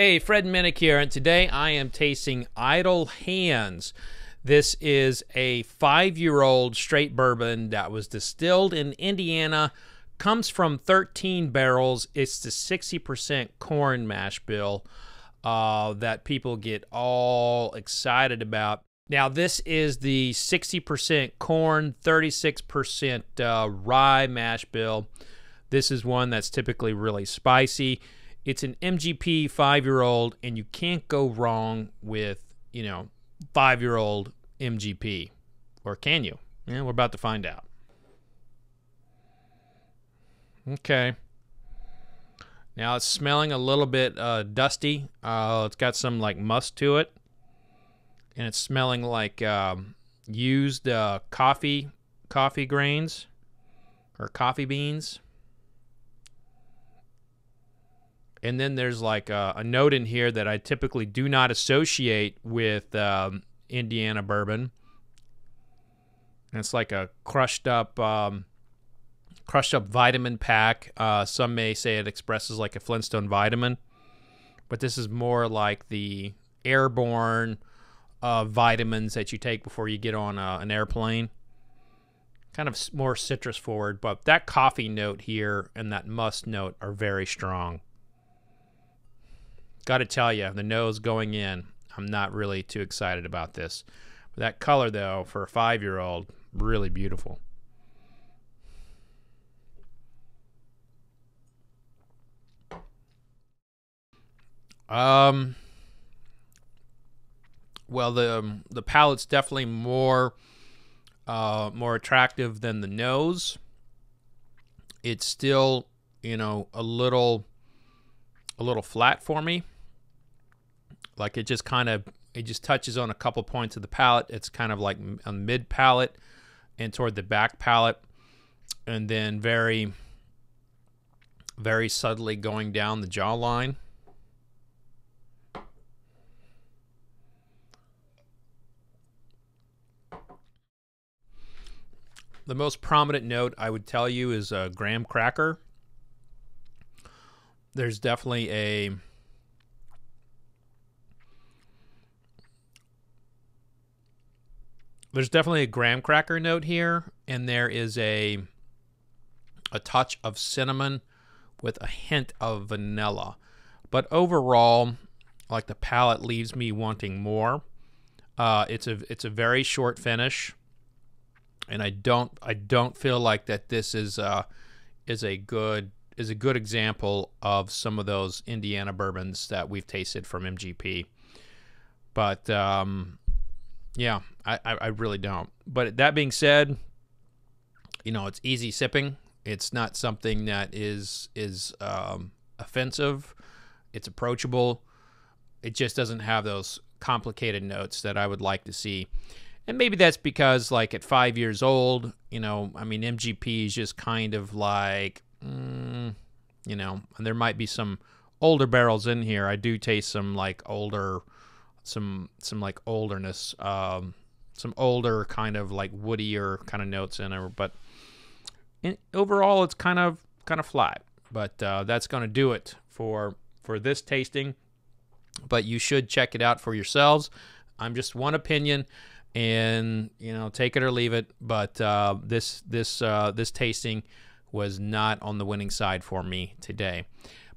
Hey, Fred Minnick here, and today I am tasting Idle Hands. This is a 5-year-old straight bourbon that was distilled in Indiana, comes from 13 barrels. It's the 60% corn mash bill that people get all excited about. Now, this is the 60% corn, 36% rye mash bill. This is one that's typically really spicy. It's an MGP 5-year-old, and you can't go wrong with, 5-year-old MGP. Or can you? Yeah, we're about to find out. Okay. Now it's smelling a little bit dusty. It's got some like musk to it. And it's smelling like used coffee grains or coffee beans. And then there's like a note in here that I typically do not associate with Indiana bourbon. And it's like a crushed up vitamin pack. Some may say it expresses like a Flintstone vitamin, but this is more like the airborne vitamins that you take before you get on an airplane. Kind of more citrus forward, but that coffee note here and that musk note are very strong. Got to tell you, the nose going in, I'm not really too excited about this. But that color, though, for a 5-year-old, really beautiful. Well, the palate's definitely more attractive than the nose. It's still, a little flat for me. Like it just touches on a couple points of the palate. It's kind of like a mid palate and toward the back palate, and then very, very subtly going down the jawline. The most prominent note I would tell you is a graham cracker. There's definitely a graham cracker note here, and there is a touch of cinnamon with a hint of vanilla. But overall, like, the palate leaves me wanting more. It's a very short finish, and I don't feel like that this is a good example of some of those Indiana bourbons that we've tasted from MGP. But yeah, I really don't. But that being said, it's easy sipping. It's not something that is offensive. It's approachable. It just doesn't have those complicated notes that I would like to see. And maybe that's because, like, at 5 years old, MGP is just kind of like, and there might be some older barrels in here. I do taste some like older, some like olderness, some older kind of like woodier kind of notes in there. But overall, it's kind of flat. But that's going to do it for this tasting. But you should check it out for yourselves. I'm just one opinion, and take it or leave it. But this tasting was not on the winning side for me today.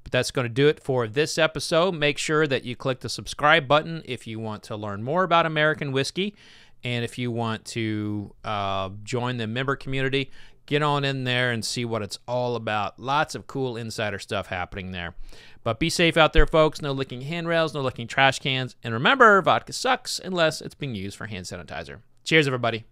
But that's going to do it for this episode. Make sure that you click the subscribe button if you want to learn more about American whiskey, and if you want to join the member community, get on in there and see what it's all about. Lots of cool insider stuff happening there. But be safe out there, folks. No licking handrails, no licking trash cans. And remember, vodka sucks unless it's being used for hand sanitizer. Cheers, everybody.